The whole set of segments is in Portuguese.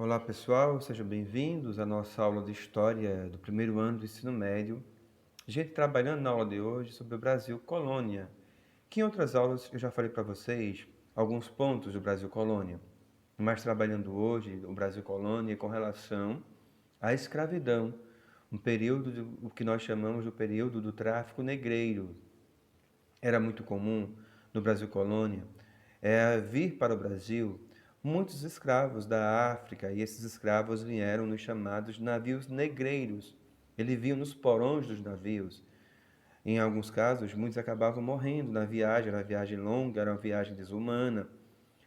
Olá pessoal, sejam bem-vindos à nossa aula de História do primeiro ano do ensino médio. A gente trabalhando na aula de hoje sobre o Brasil Colônia, que em outras aulas eu já falei para vocês alguns pontos do Brasil Colônia, mas trabalhando hoje o Brasil Colônia com relação à escravidão, um período o que nós chamamos do período do tráfico negreiro. Era muito comum no Brasil Colônia vir para o Brasil muitos escravos da África, e esses escravos vieram nos chamados navios negreiros. Eles vinham nos porões dos navios. Em alguns casos, muitos acabavam morrendo na viagem, era uma viagem longa, era uma viagem desumana.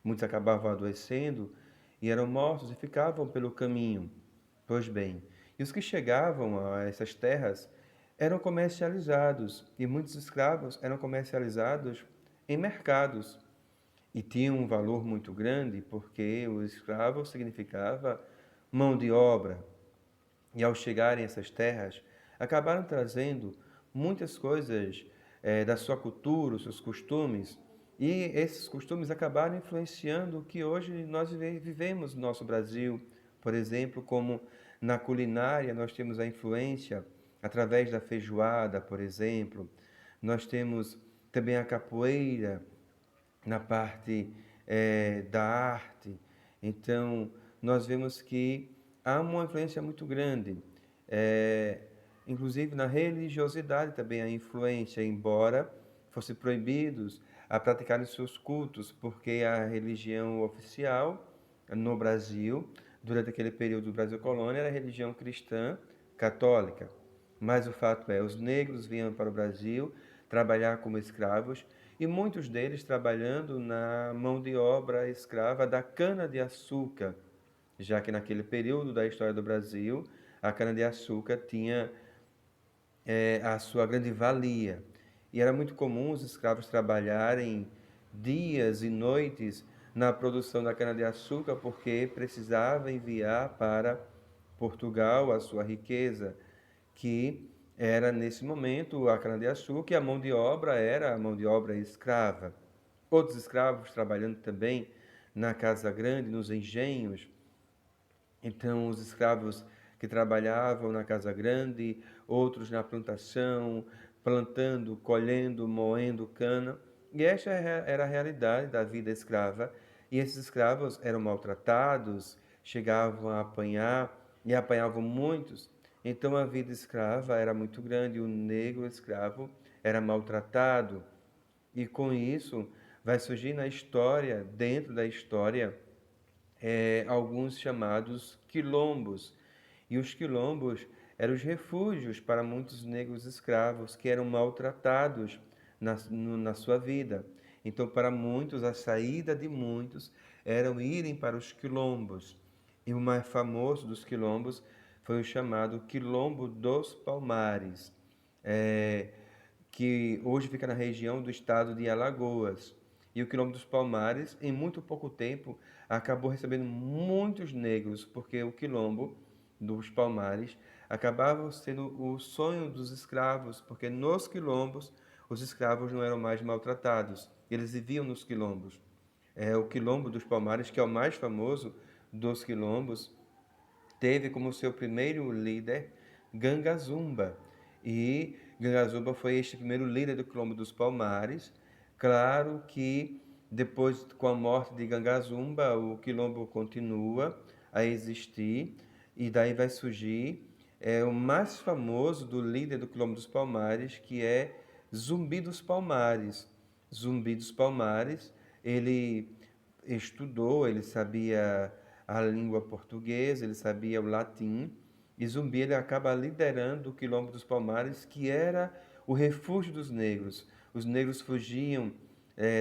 Muitos acabavam adoecendo e eram mortos e ficavam pelo caminho. Pois bem, e os que chegavam a essas terras eram comercializados, e muitos escravos eram comercializados em mercados. E tinha um valor muito grande, porque o escravo significava mão de obra. E ao chegarem a essas terras, acabaram trazendo muitas coisas da sua cultura, os seus costumes, e esses costumes acabaram influenciando o que hoje nós vivemos no nosso Brasil. Por exemplo, como na culinária nós temos a influência através da feijoada, por exemplo. Nós temos também a capoeira, na parte da arte. Então, nós vemos que há uma influência muito grande. É, Inclusive na religiosidade também há influência, embora fossem proibidos a praticar os seus cultos, porque a religião oficial no Brasil, durante aquele período do Brasil colônia, era a religião cristã católica. Mas o fato é, os negros vinham para o Brasil trabalhar como escravos e muitos deles trabalhando na mão de obra escrava da cana-de-açúcar, já que naquele período da história do Brasil, a cana-de-açúcar tinha a sua grande valia. E era muito comum os escravos trabalharem dias e noites na produção da cana-de-açúcar, porque precisava enviar para Portugal a sua riqueza, que era nesse momento a cana-de-açúcar, e a mão de obra era a mão de obra escrava. Outros escravos trabalhando também na casa grande, nos engenhos. Então, os escravos que trabalhavam na casa grande, outros na plantação, plantando, colhendo, moendo cana. E esta era a realidade da vida escrava. E esses escravos eram maltratados, chegavam a apanhar e apanhavam muitos. Então, a vida escrava era muito grande. O negro escravo era maltratado. E com isso, vai surgir na história, dentro da história, alguns chamados quilombos. E os quilombos eram os refúgios para muitos negros escravos que eram maltratados na sua vida. Então, para muitos, a saída de muitos eram irem para os quilombos. E o mais famoso dos quilombos foi o chamado Quilombo dos Palmares, é, que hoje fica na região do estado de Alagoas. E o Quilombo dos Palmares, em muito pouco tempo, acabou recebendo muitos negros, porque o Quilombo dos Palmares acabava sendo o sonho dos escravos, porque nos quilombos os escravos não eram mais maltratados, eles viviam nos quilombos. O Quilombo dos Palmares, que é o mais famoso dos quilombos, teve como seu primeiro líder Gangazumba. E Gangazumba foi este primeiro líder do Quilombo dos Palmares. Claro que depois, com a morte de Gangazumba, o Quilombo continua a existir e daí vai surgir o mais famoso do líder do Quilombo dos Palmares, que é Zumbi dos Palmares. Zumbi dos Palmares, ele estudou, ele sabia a língua portuguesa, ele sabia o latim, e Zumbi ele acaba liderando o Quilombo dos Palmares, que era o refúgio dos negros. Os negros fugiam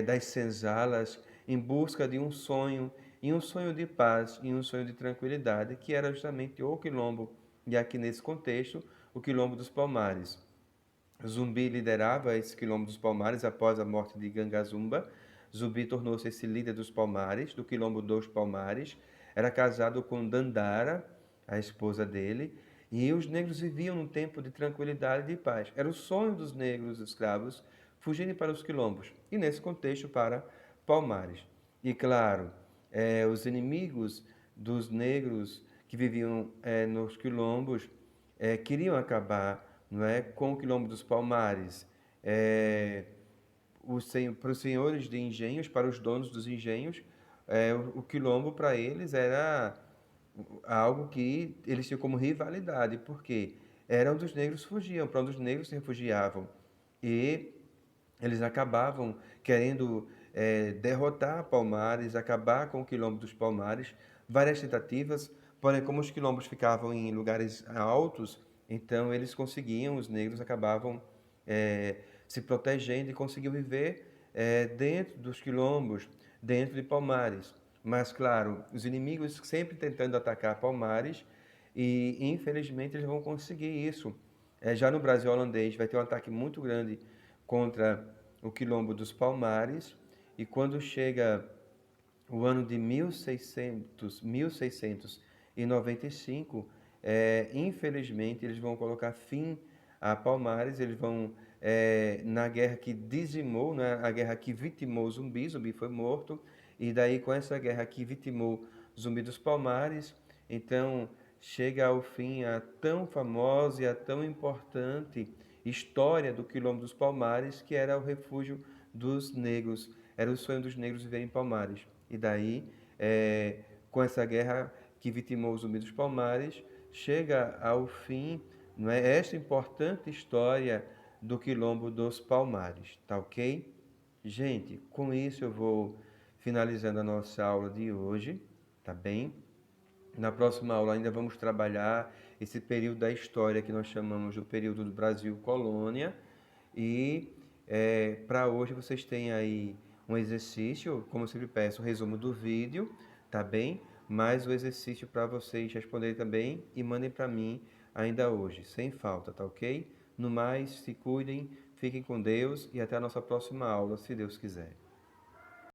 das senzalas em busca de um sonho, e um sonho de paz, e um sonho de tranquilidade, que era justamente o Quilombo, e aqui nesse contexto, o Quilombo dos Palmares. Zumbi liderava esse Quilombo dos Palmares após a morte de Gangazumba. Zumbi tornou-se esse líder dos Palmares, do Quilombo dos Palmares. Era casado com Dandara, a esposa dele, e os negros viviam num tempo de tranquilidade e de paz. Era o sonho dos negros escravos fugirem para os quilombos, e nesse contexto para Palmares. E claro, os inimigos dos negros que viviam nos quilombos queriam acabar, não é, com o quilombo dos Palmares. É, para os senhores de engenhos, para os donos dos engenhos, o quilombo para eles era algo que eles tinham como rivalidade, porque era onde os negros fugiam, para onde os negros se refugiavam. E eles acabavam querendo derrotar Palmares, acabar com o quilombo dos Palmares, várias tentativas, porém como os quilombos ficavam em lugares altos, então eles conseguiam, os negros acabavam se protegendo e conseguiam viver dentro dos quilombos, dentro de Palmares. Mas, claro, os inimigos sempre tentando atacar Palmares e, infelizmente, eles vão conseguir isso. Já no Brasil holandês vai ter um ataque muito grande contra o quilombo dos Palmares e quando chega o ano de 1695, infelizmente, eles vão colocar fim a Palmares, eles vão, na guerra que dizimou, né, a guerra que vitimou Zumbi, Zumbi foi morto, e daí com essa guerra que vitimou Zumbi dos Palmares, então chega ao fim a tão famosa e a tão importante história do Quilombo dos Palmares, que era o refúgio dos negros, era o sonho dos negros viver em Palmares. E daí, com essa guerra que vitimou os Zumbi dos Palmares, chega ao fim, não é, esta importante história do Quilombo dos Palmares, tá ok? Gente, com isso eu vou finalizando a nossa aula de hoje, tá bem? Na próxima aula ainda vamos trabalhar esse período da história que nós chamamos do período do Brasil colônia. E para hoje vocês têm aí um exercício, como eu sempre peço, um resumo do vídeo, tá bem? Mais o exercício para vocês responderem também e mandem para mim ainda hoje, sem falta, tá ok? No mais, se cuidem, fiquem com Deus e até a nossa próxima aula, se Deus quiser.